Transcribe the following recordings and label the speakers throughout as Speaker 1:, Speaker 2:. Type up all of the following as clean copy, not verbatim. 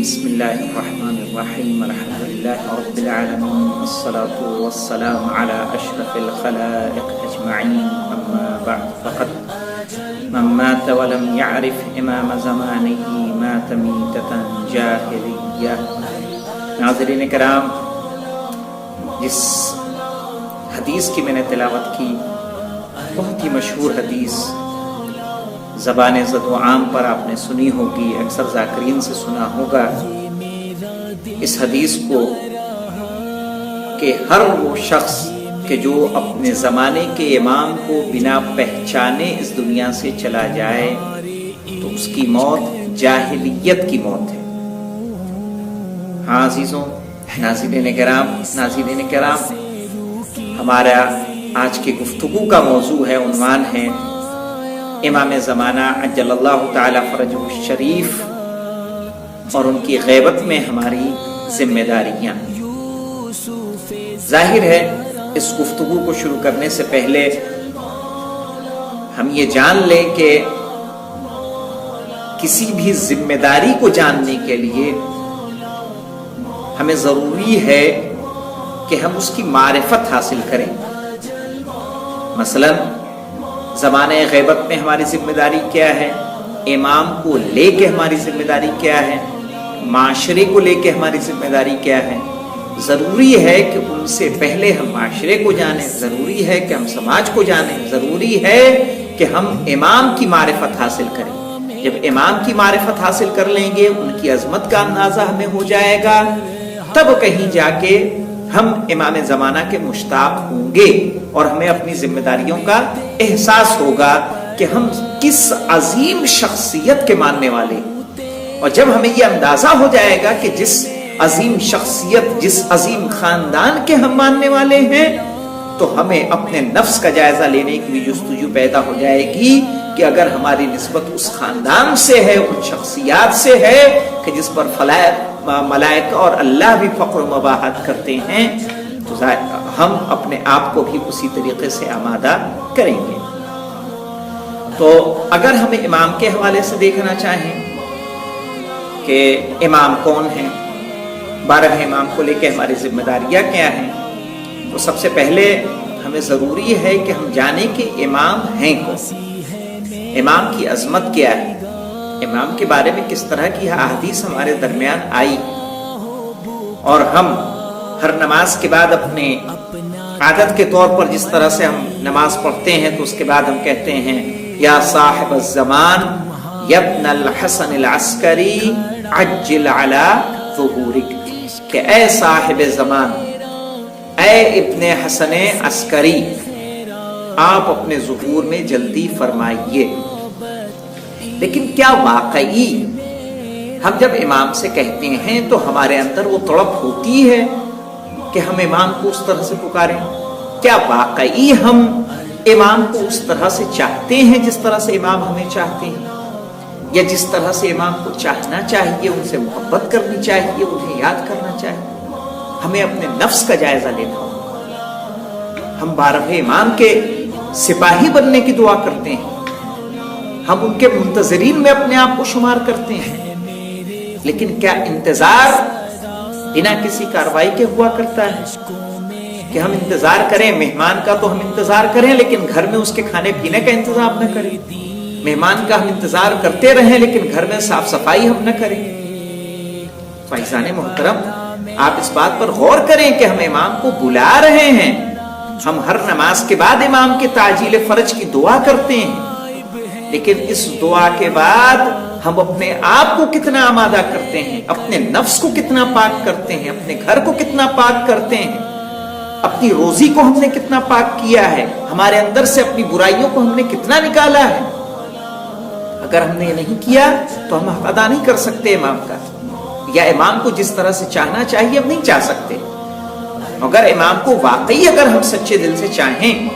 Speaker 1: بسم اللہ الرحمن الرحیم الحمد للہ رب العالمین والصلاة والسلام علی اشرف الخلائق اجمعین اما بعد فقد من مات ولم يعرف امام زمانه مات میتة جاہلیہ۔ ناظرین کرام، جس حدیث کی میں نے تلاوت کی، بہت ہی مشہور حدیث، زبان زد و عام پر آپ نے سنی ہوگی، اکثر ذاکرین سے سنا ہوگا اس حدیث کو کہ ہر وہ شخص کہ جو اپنے زمانے کے امام کو بنا پہچانے اس دنیا سے چلا جائے تو اس کی موت جاہلیت کی موت ہے۔ ہاں عزیزوں، ناظرین کرام، ہمارا آج کی گفتگو کا موضوع ہے، عنوان ہے امام زمانہ عجل اللہ تعالی فرجہ الشریف اور ان کی غیبت میں ہماری ذمہ داریاں۔ ظاہر ہے اس گفتگو کو شروع کرنے سے پہلے ہم یہ جان لیں کہ کسی بھی ذمہ داری کو جاننے کے لیے ہمیں ضروری ہے کہ ہم اس کی معرفت حاصل کریں۔ مثلاً زمانہ غیبت میں ہماری ذمہ داری کیا ہے، امام کو لے کے ہماری ذمہ داری کیا ہے، معاشرے کو لے کے ہماری ذمہ داری کیا ہے۔ ضروری ہے کہ ان سے پہلے ہم معاشرے کو جانیں، ضروری ہے کہ ہم سماج کو جانیں، ضروری ہے کہ ہم امام کی معرفت حاصل کریں۔ جب امام کی معرفت حاصل کر لیں گے، ان کی عظمت کا اندازہ ہمیں ہو جائے گا، تب کہیں جا کے ہم امام زمانہ کے مشتاق ہوں گے اور ہمیں اپنی ذمہ داریوں کا احساس ہوگا کہ ہم کس عظیم شخصیت کے ماننے والے ہیں۔ اور جب ہمیں یہ اندازہ ہو جائے گا کہ جس عظیم شخصیت، جس عظیم خاندان کے ہم ماننے والے ہیں، تو ہمیں اپنے نفس کا جائزہ لینے کی بھی جستجو پیدا ہو جائے گی کہ اگر ہماری نسبت اس خاندان سے ہے، ان شخصیات سے ہے کہ جس پر ملائکہ اور اللہ بھی فخر و مباحت کرتے ہیں، تو ہم اپنے آپ کو بھی اسی طریقے سے آمادہ کریں گے۔ تو اگر ہم امام کے حوالے سے دیکھنا چاہیں کہ امام کون ہیں، 12 امام کو لے کے ہماری ذمہ داریاں کیا ہیں، تو سب سے پہلے ہمیں ضروری ہے کہ ہم جانیں کہ امام ہیں کون، امام کی عظمت کیا ہے، امام کے بارے میں کس طرح کی احادیث ہمارے درمیان آئی، اور ہم ہر نماز کے بعد اپنے عادت کے طور پر جس طرح سے ہم نماز پڑھتے ہیں تو اس کے بعد ہم کہتے ہیں یا صاحب الزمان یا ابن الحسن العسکری عجل علی ظہورک، کہ اے صاحب زمان، اے ابن حسن عسکری، آپ اپنے ظہور میں جلدی فرمائیے۔ لیکن کیا واقعی ہم جب امام سے کہتے ہیں تو ہمارے اندر وہ تڑپ ہوتی ہے کہ ہم امام کو اس طرح سے پکاریں؟ کیا واقعی ہم امام کو اس طرح سے چاہتے ہیں جس طرح سے امام ہمیں چاہتے ہیں، یا جس طرح سے امام کو چاہنا چاہیے، ان سے محبت کرنی چاہیے، انہیں یاد کرنا چاہیے؟ ہمیں اپنے نفس کا جائزہ لینا ہوگا۔ ہم 12 امام کے سپاہی بننے کی دعا کرتے ہیں، ہم ان کے منتظرین میں اپنے آپ کو شمار کرتے ہیں، لیکن کیا انتظار بنا کسی کارروائی کے ہوا کرتا ہے؟ کہ ہم انتظار کریں مہمان کا، تو ہم انتظار کریں لیکن گھر میں اس کے کھانے پینے کا انتظام نہ کریں، مہمان کا ہم انتظار کرتے رہیں لیکن گھر میں صاف صفائی ہم نہ کریں۔ فیضان محترم، آپ اس بات پر غور کریں کہ ہم امام کو بلا رہے ہیں، ہم ہر نماز کے بعد امام کے تعجیل فرج کی دعا کرتے ہیں، لیکن اس دعا کے بعد ہم اپنے آپ کو کتنا آمادہ کرتے ہیں، اپنے نفس کو کتنا پاک کرتے ہیں، اپنے گھر کو کتنا پاک کرتے ہیں، اپنی روزی کو ہم نے کتنا پاک کیا ہے، ہمارے اندر سے اپنی برائیوں کو ہم نے کتنا نکالا ہے. اگر ہم نے یہ نہیں کیا تو ہم حق ادا نہیں کر سکتے امام کا، یا امام کو جس طرح سے چاہنا چاہیے ہم نہیں چاہ سکتے. مگر امام کو واقعی اگر ہم سچے دل سے چاہیں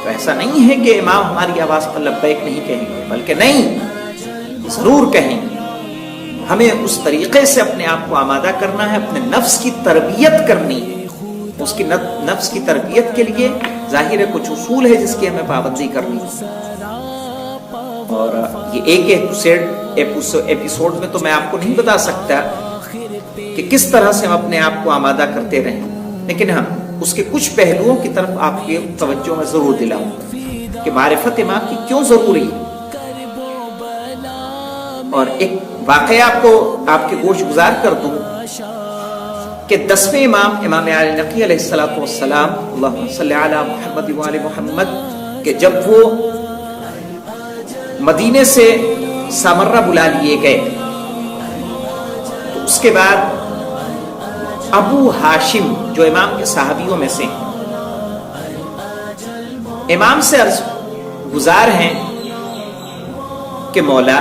Speaker 1: تو ایسا نہیں ہے کہ امام ہماری آواز پر لبیک نہیں کہیں گے، بلکہ نہیں، ضرور کہیں گے. ہمیں اس طریقے سے اپنے آپ کو آمادہ کرنا ہے، اپنے نفس کی تربیت کرنی ہے. اس کی نفس کی تربیت کے لیے ظاہر ہے کچھ اصول ہے جس کی ہمیں پابندی کرنی ہے. اور یہ ایک ایپیسوڈ میں تو میں آپ کو نہیں بتا سکتا کہ کس طرح سے ہم اپنے آپ کو آمادہ کرتے رہیں، لیکن ہم اس کے کچھ پہلوؤں کی طرف آپ کے توجہ میں ضرور دلاؤں گا کہ معرفت امام کی کیوں ضروری ہے. اور ایک واقعہ آپ کے گوش گزار کر دوں کہ 10ویں امام علی نقی علیہ السلام، اللہم صلی علی محمد و علی محمد، کہ جب وہ مدینے سے سامرہ بلا لیے گئے تو اس کے بعد ابو ہاشم جو امام کے صحابیوں میں سے امام سے عرض گزار ہیں کہ مولا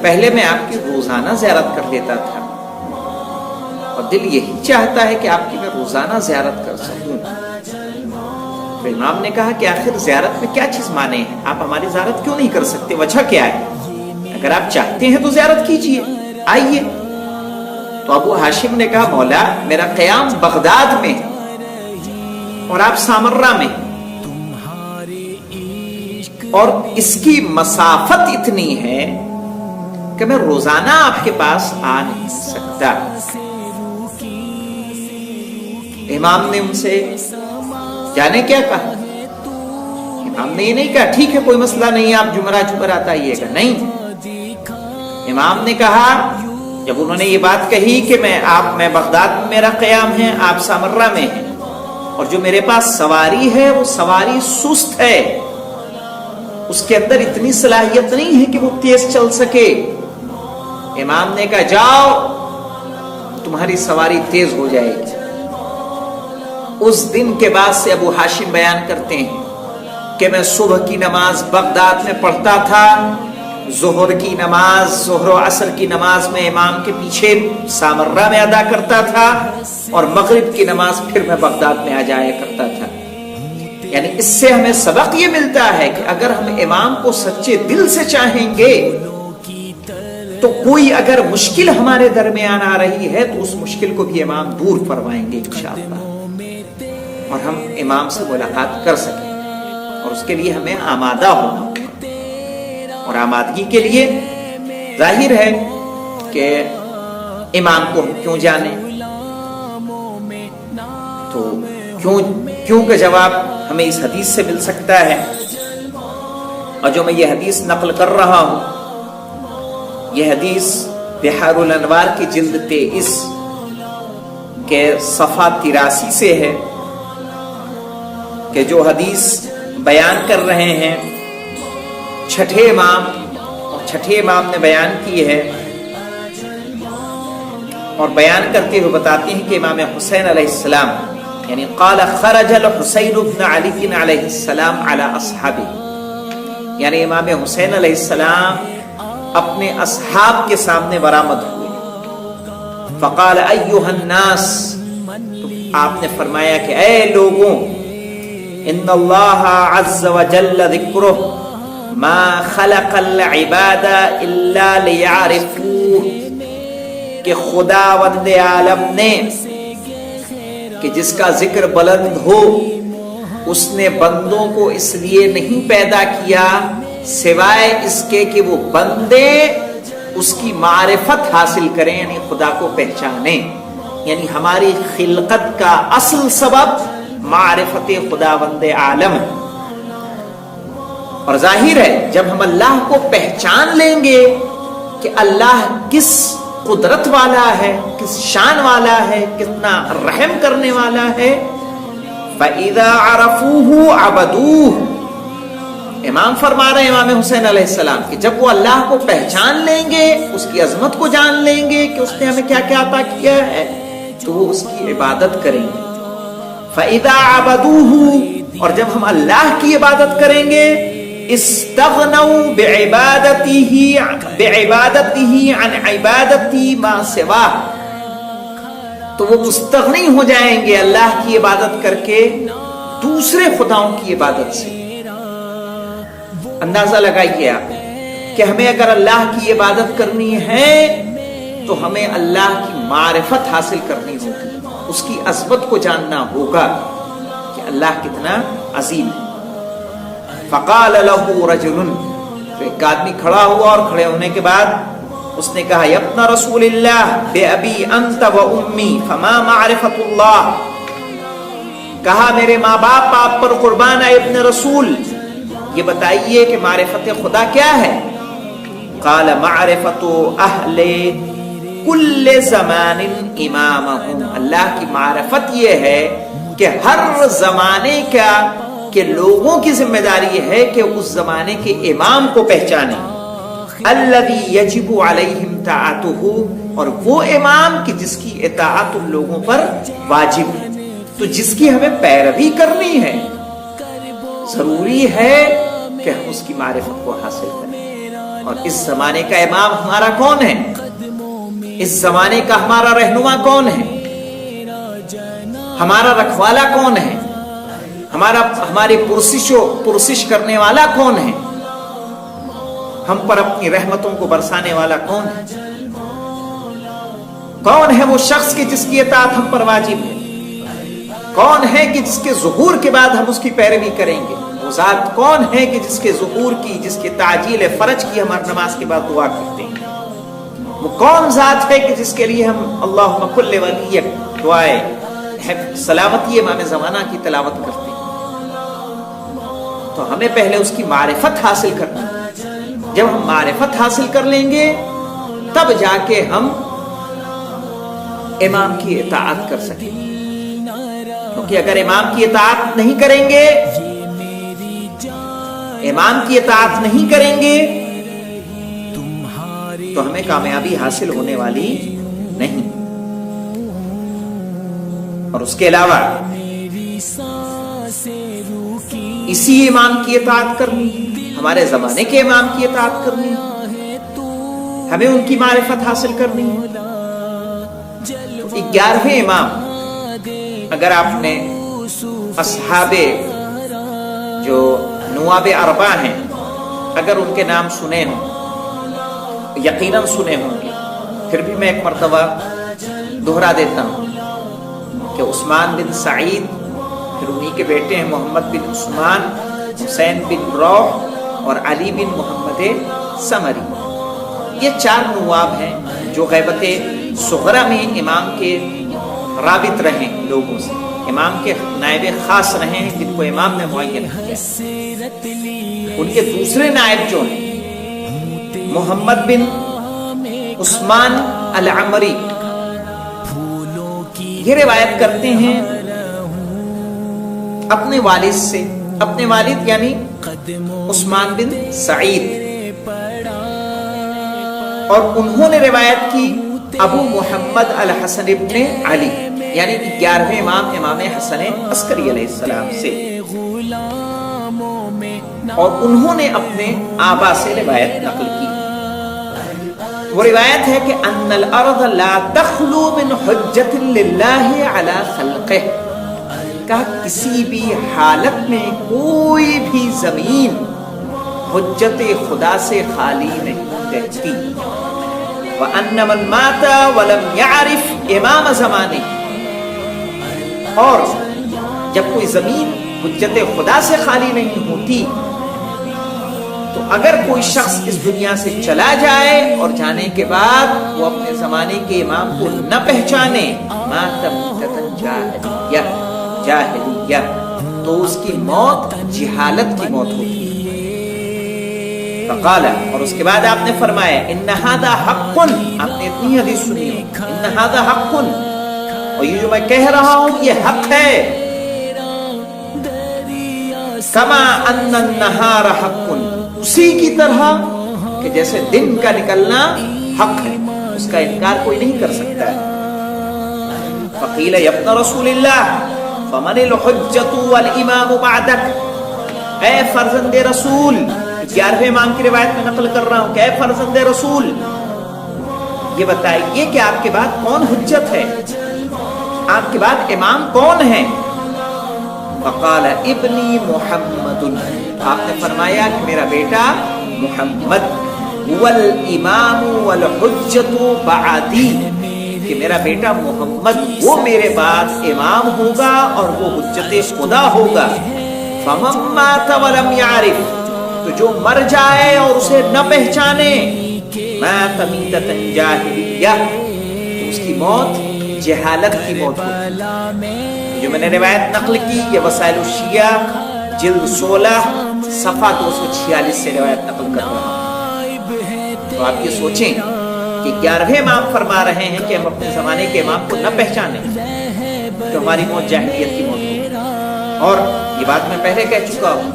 Speaker 1: پہلے میں آپ کی روزانہ زیارت کر لیتا تھا اور دل یہی چاہتا ہے کہ آپ کی میں روزانہ زیارت کر سکوں. تو امام نے کہا کہ آخر زیارت میں کیا چیز مانے ہیں، آپ ہماری زیارت کیوں نہیں کر سکتے، وجہ کیا ہے؟ اگر آپ چاہتے ہیں تو زیارت کیجئے، آئیے. تو ابو ہاشم نے کہا مولا میرا قیام بغداد میں اور آپ سامرہ میں، اور اس کی مسافت اتنی ہے کہ میں روزانہ آپ کے پاس آ نہیں سکتا. امام نے ان سے جانے کیا کہا؟ امام نے یہ نہیں کہا ٹھیک ہے کوئی مسئلہ نہیں آپ جمعرات آئیے گا، نہیں. امام نے کہا جب انہوں نے یہ بات کہی کہ میں بغداد میں میرا قیام ہے، آپ سامرہ میں ہیں، اور جو میرے پاس سواری ہے وہ سواری سست ہے، اس کے اندر اتنی صلاحیت نہیں ہے کہ وہ تیز چل سکے. امام نے کہا جاؤ تمہاری سواری تیز ہو جائے گی. اس دن کے بعد سے ابو ہاشم بیان کرتے ہیں کہ میں صبح کی نماز بغداد میں پڑھتا تھا، ظہر کی نماز، ظہر و عصر کی نماز میں امام کے پیچھے سامرہ میں ادا کرتا تھا، اور مغرب کی نماز پھر میں بغداد میں آ جایا کرتا تھا. یعنی اس سے ہمیں سبق یہ ملتا ہے کہ اگر ہم امام کو سچے دل سے چاہیں گے تو کوئی اگر مشکل ہمارے درمیان آ رہی ہے تو اس مشکل کو بھی امام دور فرمائیں گے انشاءاللہ، اور ہم امام سے ملاقات کر سکیں. اور اس کے لیے ہمیں آمادہ ہونا، اور آمادگی کے لیے ظاہر ہے کہ امام کو ہم کیوں جانیں، تو کیوں کا جواب ہمیں اس حدیث سے مل سکتا ہے. اور جو میں یہ حدیث نقل کر رہا ہوں یہ حدیث بحار الانوار کی جلد 23 کے صفحہ 83 سے ہے، کہ جو حدیث بیان کر رہے ہیں چھٹے امام نے بیان کی ہے، اور بیان کرتے ہوئے بتاتے ہیں کہ امام حسین علیہ السلام یعنی قال خرج الحسین بن علی علیہ السلام علی اصحابہ، یعنی امام حسین علیہ السلام اپنے اصحاب کے سامنے برآمد ہوئے. فقال ایھا الناس، تو آپ نے فرمایا کہ اے لوگوں، ان اللہ عز وجل ذکرہ ما خلق العباد الا لیعرفوہ، کہ خداوند عالم نے کہ جس کا ذکر بلند ہو اس نے بندوں کو اس لیے نہیں پیدا کیا سوائے اس کے کہ وہ بندے اس کی معرفت حاصل کریں، یعنی خدا کو پہچانیں. یعنی ہماری خلقت کا اصل سبب معرفت خداوند عالم. اور ظاہر ہے جب ہم اللہ کو پہچان لیں گے کہ اللہ کس قدرت والا ہے، کس شان والا ہے، کتنا رحم کرنے والا ہے، فَإِذَا عَرَفُوهُ عَبَدُوهُ، امام فرما رہے ہیں امام حسین علیہ السلام کہ جب وہ اللہ کو پہچان لیں گے، اس کی عظمت کو جان لیں گے کہ اس نے ہمیں کیا کیا عطا کیا ہے، تو وہ اس کی عبادت کریں گے۔ فَإِذَا عَبَدُوهُ، اور جب ہم اللہ کی عبادت کریں گے، استغنوا بعبادته عن عبادتی ما سواہ، تو وہ مستغنی ہو جائیں گے اللہ کی عبادت کر کے دوسرے خداؤں کی عبادت سے۔ اندازہ لگائیے آپ کہ ہمیں اگر اللہ کی عبادت کرنی ہے تو ہمیں اللہ کی معرفت حاصل کرنی ہوگی، اس کی عظمت کو جاننا ہوگا کہ اللہ کتنا عظیم ہے۔ فقال له رجل، تو ایک آدمی کھڑا ہوا اور کھڑے ہونے کے بعد اس نے کہا یا ابن رسول اللہ بأبی انت و امی فما معرفت اللہ، کہا میرے ماں باپ آپ پر قربان ہے ابن رسول، یہ بتائیے کہ معرفت خدا کیا ہے؟ قال معرفت اہل کل زمان امامہم، اللہ کی معرفت یہ ہے کہ ہر زمانے کا کہ لوگوں کی ذمہ داری ہے کہ اس زمانے کے امام کو پہچانے، الذی یجب علیہم طاعتہ، اور وہ امام کہ جس کی اطاعت ان لوگوں پر واجب ہے، تو جس کی ہمیں پیروی کرنی ہے، ضروری ہے کہ ہم اس کی معرفت کو حاصل کریں۔ اور اس زمانے کا امام ہمارا کون ہے؟ اس زمانے کا ہمارا رہنما کون ہے؟ ہمارا رکھوالا کون ہے؟ ہماری پرسش کرنے والا کون ہے؟ ہم پر اپنی رحمتوں کو برسانے والا کون ہے؟ کون ہے وہ شخص کہ جس کی اطاعت ہم پر واجب ہے؟ کون ہے کہ جس کے ظہور کے بعد ہم اس کی پیروی کریں گے؟ وہ ذات کون ہے کہ جس کے ظہور کی، جس کے تعجیل فرج کی ہماری نماز کے بعد دعا کرتے ہیں؟ وہ کون ذات ہے کہ جس کے لیے ہم اللہم کل ولیک دعائے سلامتی امام زمانہ کی تلاوت کرتے ہیں؟ تو ہمیں پہلے اس کی معرفت حاصل کرنا ہے۔ جب ہم معرفت حاصل کر لیں گے تب جا کے ہم امام کی اطاعت کر سکیں گے، کیونکہ اگر امام کی اطاعت نہیں کریں گے، امام کی اطاعت نہیں کریں گے تو ہمیں کامیابی حاصل ہونے والی نہیں۔ اور اس کے علاوہ اسی امام کی اطاعت کرنی، ہمارے زمانے کے امام کی اطاعت کرنی، ہمیں ان کی معرفت حاصل کرنی ہے۔ 11ویں امام، اگر آپ نے اصحاب جو نواب اربع ہیں اگر ان کے نام سنے ہوں، یقیناً سنے ہوں گے، پھر بھی میں ایک مرتبہ دہرا دیتا ہوں کہ عثمان بن سعید، پھر انہی کے بیٹے ہیں محمد بن عثمان، حسین بن روح اور علی بن محمد سمری، یہ 4 نواب ہیں جو غیبت صغرا میں امام کے رابط رہیں لوگوں سے، امام کے نائب خاص رہے ہیں جن کو امام نے معین کیا۔ ان کے دوسرے نائب جو ہیں محمد بن عثمان العمری، یہ روایت کرتے ہیں اپنے والد سے، اپنے والد یعنی عثمان بن سعید، اور انہوں نے روایت کی ابو محمد الحسن ابن علی یعنی 11ویں امام حسن عسکری علیہ السلام سے، اور انہوں نے اپنے آبا سے روایت نقل کی۔ وہ روایت ہے کہ ان الارض لا تخلو من حجت للہ علی خلقہ، کہا کسی بھی حالت میں کوئی بھی زمین حجت خدا سے خالی نہیں رہتی۔ وَأَنَّ مَنْ مَاتَ وَلَمْ يَعْرِفْ امام زمانے، اور جب کوئی زمین حجت خدا سے خالی نہیں ہوتی تو اگر کوئی شخص اس دنیا سے چلا جائے اور جانے کے بعد وہ اپنے زمانے کے امام کو نہ پہچانے، مَاتَ مِيتَةً جاہلیہ، تو اس کی موت جہالت کی موت ہوتی ہے۔ فقال، اور اس کے بعد آپ نے فرمایا ان ھذا حق، آپ نے اتنی حدیث سنی ہے، ان ھذا حق، اور یہ جو میں کہہ رہا ہوں یہ حق ہے۔ کما ان النہار حق، اسی کی طرح کہ جیسے دن کا نکلنا حق ہے، اس کا انکار کوئی نہیں کر سکتا ہے. فقیل یا ابن رسول اللہ فمن الحجۃ والامام بعدک، اے فرزند رسول، 11ویں امام کی روایت میں نقل کر رہا ہوں کہ اے فرزند رسول، یہ بتائیے کہ آپ کے بعد کون حجت ہے، آپ کے بعد امام کون ہے؟ فقال ابنی محمد، آپ نے فرمایا کہ میرا بیٹا محمد، والامام والحجت بعدی، کہ میرا بیٹا محمد وہ میرے بعد امام ہوگا اور وہ حجت خدا ہوگا. فمن مات ولم يعرف، تو جو مر جائے اور اسے نہ پہچانے، مات میتۃ جاہلیہ، تو اس کی موت جہالت کی موت ہوگی. جو میں نے روایت نقل کی یہ وسائل الشیعہ جلد 16 صفحہ 246 سے روایت نقل کر رہا ہوں. تو آپ یہ سوچیں کہ 11ویں امام فرما رہے ہیں کہ ہم اپنے زمانے کے امام کو نہ پہچانے تو ہماری موت جاہلیت کی موت ہوگی. اور یہ بات میں پہلے کہہ چکا ہوں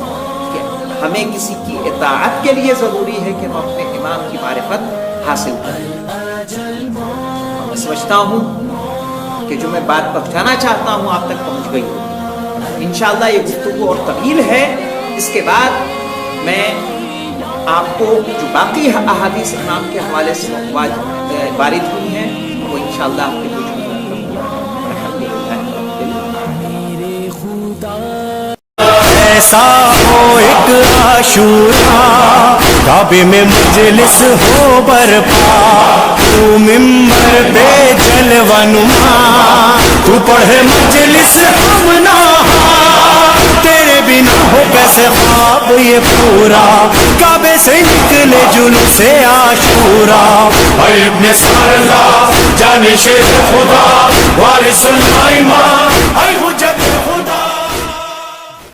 Speaker 1: کہ ہمیں کسی کی اطاعت کے لیے ضروری ہے کہ ہم اپنے امام کی معرفت حاصل کریں. میں سمجھتا ہوں کہ جو میں بات پہنچانا چاہتا ہوں آپ تک پہنچ گئی ہوگی. انشاءاللہ یہ گفتگو اور طویل ہے، اس کے بعد میں آپ کو جو باقی احادیث امام کے حوالے سے وارد ہوئی ہیں وہ انشاءاللہ آپ کے کچھ
Speaker 2: ایسا ہو ایک عاشورا، کعبے میں مجلس ہو برپا، تو ممبر پہ جلوہ نما، تو پڑھے مجلس ہم نہا، تیرے بنا ہو کیسے خواب یہ پورا، کعبے سے نکلے جلوس عاشورا. اے ابن سارلہ جانشین خدا، وارث الائمہ،